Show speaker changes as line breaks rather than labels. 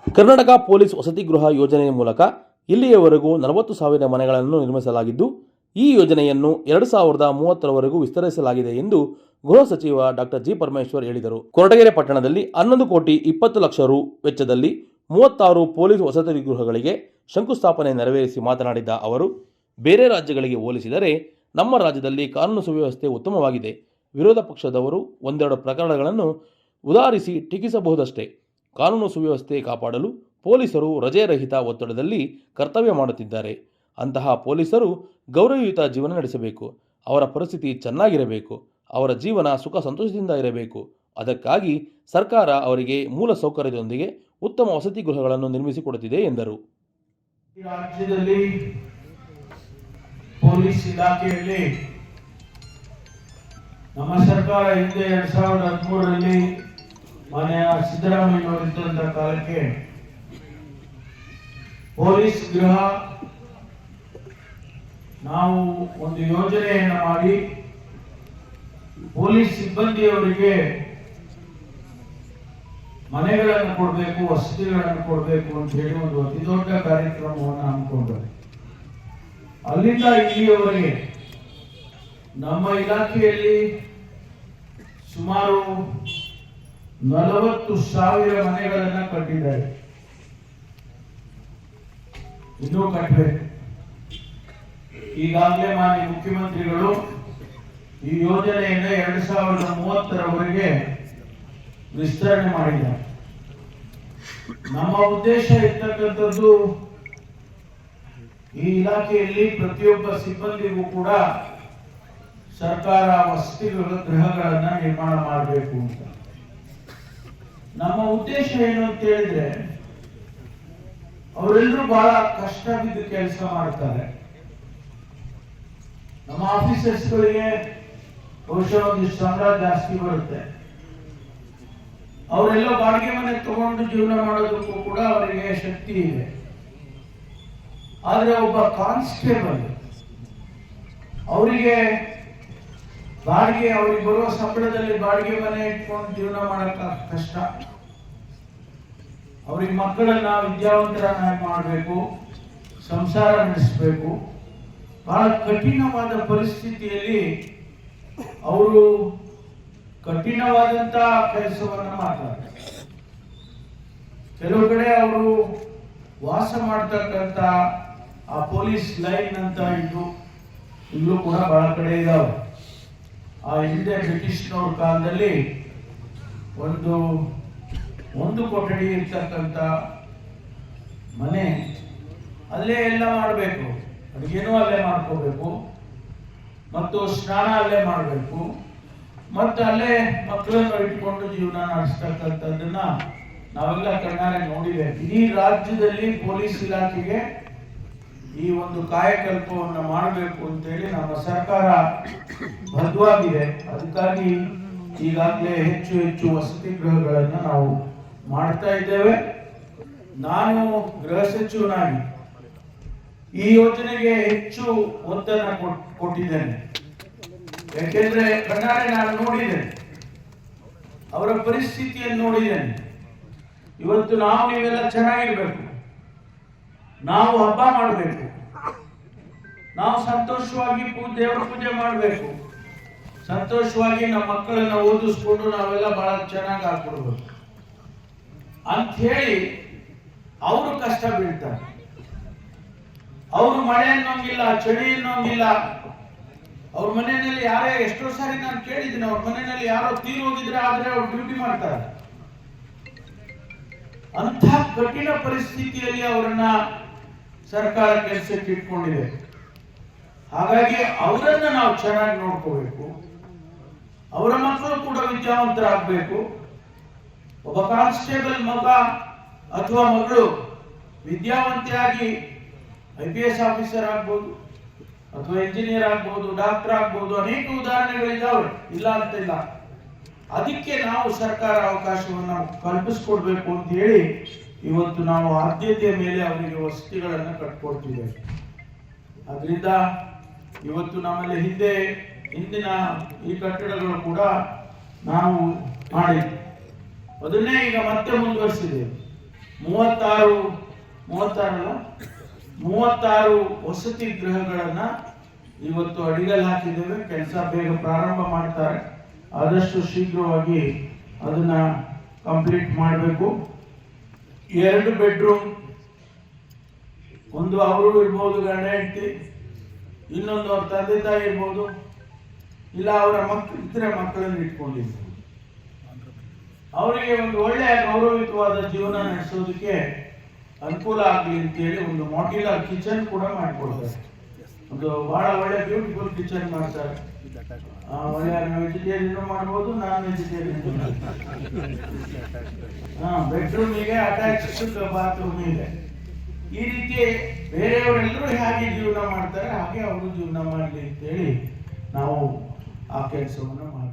Karnataka police ವಸತಿ ಗೃಹ ಯೋಜನೆಯ ಮೂಲಕ ಇಲ್ಲಿಯವರೆಗೂ 40,000 ಮನೆಗಳನ್ನು ನಿರ್ಮಿಸಲಾಗಿದ್ದು, ಈ ಯೋಜನೆಯನ್ನು 2030ರವರೆಗೂ ವಿಸ್ತರಿಸಲಾಗಿದೆ ಎಂದು ಗೃಹ ಸಚಿವ ಡಾಕ್ಟರ್ ಜಿ. ಪರಮೇಶ್ವರ್ ಹೇಳಿದರು. ಕೊರಟಗೆರೆ ಪಟ್ಟಣದಲ್ಲಿ 11 ಕೋಟಿ 20 ಲಕ್ಷ ರು ವೆಚ್ಚದಲ್ಲಿ 36 ಪೊಲೀಸ್ ವಸತಿ ಗೃಹಗಳಿಗೆ ಶಂಕುಸ್ಥಾಪನೆ ನೆರವೇರಿಸಿ ಮಾತನಾಡಿದ ಅವರು, ಬೇರೆ ರಾಜ್ಯಗಳಿಗೆ ಹೋಲಿಸಿದರೆ ನಮ್ಮ ರಾಜ್ಯದಲ್ಲಿ ಕಾನೂನು ಸುವ್ಯವಸ್ಥೆ ಉತ್ತಮವಾಗಿದೆ. ವಿರೋಧ ಪಕ್ಷದವರು ಒಂದೆರಡು ಪ್ರಕರಣಗಳನ್ನು ಉದಾಹರಿಸಿ ಟೀಕಿಸಬಹುದಷ್ಟೇ. ಕಾನೂನು ಸುವ್ಯವಸ್ಥೆ ಕಾಪಾಡಲು ಪೊಲೀಸರು ರಜೆರಹಿತ ಒತ್ತಡದಲ್ಲಿ ಕರ್ತವ್ಯ ಮಾಡುತ್ತಿದ್ದಾರೆ. ಅಂತಹ ಪೊಲೀಸರು ಗೌರವಯುತ ಜೀವನ ನಡೆಸಬೇಕು. ಅವರ ಪರಿಸ್ಥಿತಿ ಚೆನ್ನಾಗಿರಬೇಕು. ಅವರ ಜೀವನ ಸುಖ ಸಂತೋಷದಿಂದ ಇರಬೇಕು. ಅದಕ್ಕಾಗಿ ಸರ್ಕಾರ ಅವರಿಗೆ ಮೂಲ ಸೌಕರ್ಯದೊಂದಿಗೆ ಉತ್ತಮ ವಸತಿ ಗೃಹಗಳನ್ನು ನಿರ್ಮಿಸಿಕೊಡುತ್ತಿದೆ ಎಂದರು.
ರಾಜ್ಯದಲ್ಲಿ ಪೊಲೀಸ್ ಇಲಾಖೆಯಲ್ಲಿ ನಮ್ಮ ಸರ್ಕಾರ ಹಿಂದೆ 2013ರಲ್ಲಿ ಮಾನ್ಯ ಸಿದ್ದರಾಮಯ್ಯ ಅವರಿದ್ದಂತ ಕಾಲಕ್ಕೆ ಪೊಲೀಸ್ ಗೃಹ ನಾವು ಒಂದು ಯೋಜನೆಯನ್ನು ಮಾಡಿ ಪೊಲೀಸ್ ಸಿಬ್ಬಂದಿಯವರಿಗೆ ಮನೆಗಳನ್ನು ಕೊಡಬೇಕು, ವಸತಿಗಳನ್ನು ಕೊಡಬೇಕು ಅಂತ ಹೇಳಿ ಒಂದು ಅತಿ ದೊಡ್ಡ ಕಾರ್ಯಕ್ರಮವನ್ನು ಹಮ್ಮಿಕೊಂಡ್ರು. ಅಲ್ಲಿಂದ ಇಲ್ಲಿಯವರೆಗೆ ನಮ್ಮ ಇಲಾಖೆಯಲ್ಲಿ ಸುಮಾರು 40,000 ಮನೆಗಳನ್ನು ಕಟ್ಟಿದ್ದಾರೆ. ಇನ್ನೂ ಕಟ್ಟಬೇಕು. ಈಗಾಗಲೇ ಮಾನ್ಯ ಮುಖ್ಯಮಂತ್ರಿಗಳು ಈ ಯೋಜನೆಯನ್ನು 2030ರವರೆಗೆ ವಿಸ್ತರಣೆ ಮಾಡಿದ್ದಾರೆ. ನಮ್ಮ ಉದ್ದೇಶ ಇರ್ತಕ್ಕಂಥದ್ದು ಈ ಇಲಾಖೆಯಲ್ಲಿ ಪ್ರತಿಯೊಬ್ಬ ಸಿಬ್ಬಂದಿಗೂ ಕೂಡ ಸರ್ಕಾರ ವಸತಿ ಗೃಹಗಳನ್ನು ನಿರ್ಮಾಣ ಮಾಡಬೇಕು ಅಂತ. ನಮ್ಮ ಉದ್ದೇಶ ಏನು ಅಂತ ಹೇಳಿದ್ರೆ, ಅವರೆಲ್ಲರೂ ಬಹಳ ಕಷ್ಟ ಬಿದ್ದು ಕೆಲಸ ಮಾಡ್ತಾರೆ. ನಮ್ಮ ಆಫೀಸರ್ಸ್ಗಳಿಗೆ ಬಹುಶಃ ಒಂದಿಷ್ಟು ಸಂಬಳ ಜಾಸ್ತಿ ಬರುತ್ತೆ. ಅವರೆಲ್ಲ ಬಾಡಿಗೆ ಮನೆ ತಗೊಂಡು ಜೀವನ ಮಾಡೋದಕ್ಕೂ ಕೂಡ ಅವರಿಗೆ ಶಕ್ತಿ ಇದೆ. ಆದ್ರೆ ಒಬ್ಬ ಕಾನ್ಸ್ಟೇಬಲ್ ಅವರಿಗೆ ಅವ್ರಿಗೆ ಬರುವ ಸಂಬಳದಲ್ಲಿ ಬಾಡಿಗೆ ಮನೆ ಇಟ್ಕೊಂಡು ಜೀವನ ಮಾಡಕ್ಕ ಕಷ್ಟ. ಅವ್ರಿಗೆ ಮಕ್ಕಳನ್ನ ವಿದ್ಯಾವಂತರನ್ನ ಮಾಡಬೇಕು, ಸಂಸಾರ ನಡೆಸಬೇಕು. ಬಹಳ ಕಠಿಣವಾದ ಪರಿಸ್ಥಿತಿಯಲ್ಲಿ ಅವರು ಕಠಿಣವಾದಂತ ಕೆಲಸವನ್ನ ಮಾಡ್ತಾರೆ. ಕೆಲವು ಕಡೆ ಅವರು ವಾಸ ಮಾಡ್ತಕ್ಕಂಥ ಆ ಪೊಲೀಸ್ ಲೈನ್ ಅಂತ ಇಲ್ಲೂ ಕೂಡ ಬಹಳ ಕಡೆ ಇದಾವೆ. ಆ ಹಿಂದೆ ಬ್ರಿಟಿಷ್ನವ್ರ ಕಾಲದಲ್ಲಿ ಒಂದು ಕೊಠಡಿ ಇರ್ತಕ್ಕಂಥ ಮನೆ, ಅಲ್ಲೇ ಎಲ್ಲ ಮಾಡಬೇಕು, ಅಡುಗೆನೂ ಅಲ್ಲೇ ಮಾಡ್ಕೋಬೇಕು, ಮತ್ತು ಸ್ನಾನ ಅಲ್ಲೇ ಮಾಡಬೇಕು, ಮತ್ತು ಅಲ್ಲೇ ಮಕ್ಕಳನ್ನು ಇಟ್ಕೊಂಡು ಜೀವನ ನಡೆಸ್ತಕ್ಕಂಥದ್ದನ್ನ ನಾವೆಲ್ಲ ಕಣ್ಣಾರೆ ನೋಡಿದೆ. ಇಡೀ ರಾಜ್ಯದಲ್ಲಿ ಪೊಲೀಸ್ ಇಲಾಖೆಗೆ ಈ ಒಂದು ಕಾಯಕಲ್ಪವನ್ನು ಮಾಡಬೇಕು ಅಂತೇಳಿ ನಮ್ಮ ಸರ್ಕಾರ ಬದ್ಧವಾಗಿದೆ. ಅದಕ್ಕಾಗಿ ಈಗಾಗಲೇ ಹೆಚ್ಚು ವಸತಿ ಗೃಹಗಳನ್ನು ನಾವು ಮಾಡ್ತಾ ಇದ್ದೇವೆ. ನಾನು ಗೃಹ ಸಚಿವನಾಗಿ ಈ ಯೋಜನೆಗೆ ಹೆಚ್ಚು ಒತ್ತನ್ನು ಕೊಟ್ಟಿದ್ದೇನೆ. ಯಾಕೆಂದ್ರೆ ಕಣ್ಣಾರೆ ನಾನು ನೋಡಿದ್ದೇನೆ, ಅವರ ಪರಿಸ್ಥಿತಿಯನ್ನು ನೋಡಿದ್ದೇನೆ. ಇವತ್ತು ನೀವೆಲ್ಲ ಚೆನ್ನಾಗಿರ್ಬೇಕು, ನಾವು ಹಬ್ಬ ಮಾಡಬೇಕು, ನಾವು ಸಂತೋಷವಾಗಿ ದೇವರ ಪೂಜೆ ಮಾಡಬೇಕು, ಸಂತೋಷವಾಗಿ ನಮ್ಮ ಮಕ್ಕಳನ್ನ ಓದಿಸ್ಕೊಂಡು ನಾವೆಲ್ಲ ಬಹಳ ಚೆನ್ನಾಗಿ ಹಾಕೊಡ್ಬೇಕು ಅಂತ ಹೇಳಿ ಅವರು ಕಷ್ಟ ಬೀಳ್ತಾರೆ. ಅವರು ಮಳೆ ಅನ್ನೋಂಗಿಲ್ಲ, ಚಳಿ ಅನ್ನೋಂಗಿಲ್ಲ. ಅವ್ರ ಮನೆಯಲ್ಲಿ ಎಷ್ಟೋ ಸಾರಿ ನಾನು ಕೇಳಿದ್ದೀನಿ, ಅವ್ರ ಮನೆಯಲ್ಲಿ ಯಾರೋ ತೀರೋಗಿದ್ರೆ ಆದ್ರೆ ಅವ್ರು ಡ್ಯೂಟಿ ಮಾಡ್ತಾರೆ. ಅಂಥ ಕಠಿಣ ಪರಿಸ್ಥಿತಿಯಲ್ಲಿ ಅವರನ್ನ ಸರ್ಕಾರ ಕೆಲಸಕ್ಕೆ ಇಟ್ಕೊಂಡಿದೆ. ಹಾಗಾಗಿ ಅವರನ್ನ ನಾವು ಚೆನ್ನಾಗಿ ನೋಡ್ಕೋಬೇಕು. ಅವರ ಮಕ್ಕಳು ಕೂಡ ವಿದ್ಯಾವಂತರಾಗಬೇಕು. ಒಬ್ಬ ಕಾನ್ಸ್ಟೇಬಲ್ ಮಗ ಅಥವಾ ಮಗಳು ವಿದ್ಯಾವಂತಿಯಾಗಿ IPS ಆಫೀಸರ್ ಆಗ್ಬೋದು, ಅಥವಾ ಇಂಜಿನಿಯರ್ ಆಗ್ಬೋದು, ಡಾಕ್ಟರ್ ಆಗ್ಬೋದು. ಅನೇಕ ಉದಾಹರಣೆಗಳಿದ್ದಾವೆ, ಇಲ್ಲ ಅಂತಿಲ್ಲ. ಅದಕ್ಕೆ ನಾವು ಸರ್ಕಾರ ಅವಕಾಶವನ್ನು ಕಲ್ಪಿಸಿಕೊಡ್ಬೇಕು ಅಂತ ಹೇಳಿ ಇವತ್ತು ನಾವು ಆದ್ಯತೆಯ ಮೇಲೆ ಅವರಿಗೆ ವಸತಿಗಳನ್ನು ಕಟ್ಕೊಡ್ತಿದ್ದೇವೆ. ಅದರಿಂದ ಇವತ್ತು ನಮ್ಮಲ್ಲಿ ಹಿಂದಿನ ಈ ಕಟ್ಟಡಗಳು ಕೂಡ ನಾವು ಮಾಡಿದ್ವಿ. ಅದನ್ನೇ ಈಗ ಮತ್ತೆ ಮುಂದುವರಿಸಿದ್ದೇವೆ. 36 ವಸತಿ ಗೃಹಗಳನ್ನ ಇವತ್ತು ಅಡಿಗಲ್ ಹಾಕಿದ್ದೇವೆ. ಕೆಲಸ ಬೇಗ ಪ್ರಾರಂಭ ಮಾಡ್ತಾರೆ. ಆದಷ್ಟು ಶೀಘ್ರವಾಗಿ ಅದನ್ನ ಕಂಪ್ಲೀಟ್ ಮಾಡಬೇಕು. 2 ಬೆಡ್ರೂಮ್, ಒಂದು ಅವರು ಇರ್ಬೋದು ಗಂಡ ಹೆಂಡತಿ, ಇನ್ನೊಂದು ಅವ್ರ ತಂದೆ ತಾಯಿ ಇರ್ಬೋದು, ಇಲ್ಲ ಅವರ ಮಕ್ಕಳನ್ನು ಇಟ್ಕೊಂಡಿರ್ಬೋದು. ಅವರಿಗೆ ಒಂದು ಒಳ್ಳೆಯ ಗೌರವಯುತವಾದ ಜೀವನ ನಡೆಸೋದಕ್ಕೆ ಅನುಕೂಲ ಆಗಲಿ ಅಂತೇಳಿ ಒಂದು ಮಾಡ್ಯುಲರ್ ಕಿಚನ್ ಕೂಡ ಮಾಡಿಕೊಡ್ತಾರೆ. ಒಂದು ಬಹಳ ಒಳ್ಳೆ ಬ್ಯೂಟಿಫುಲ್ ಕಿಚನ್ ಮಾಡ್ತಾರೆ. ಒಳ್ಳೆ ವೆಜಿಟೇರಿಯನ್ ಮಾಡ್ಬೋದು, ನಾನ್ ವೆಜಿಟೇರಿಯನ್. ಬೆಡ್ರೂಮಿಗೆ ಅಟ್ಯಾಚ್ಡ್ ಬಾತ್ರೂಮ್ ಇದೆ. ಈ ರೀತಿ ಬೇರೆಯವರೆಲ್ಲರೂ ಹೇಗೆ ಜೀವನ ಮಾಡ್ತಾರೆ ಹಾಗೆ ಅವರು ಜೀವನ ಮಾಡಲಿ ಅಂತೇಳಿ ನಾವು ಆ ಕೆಲಸವನ್ನು ಮಾಡ್ತೀವಿ.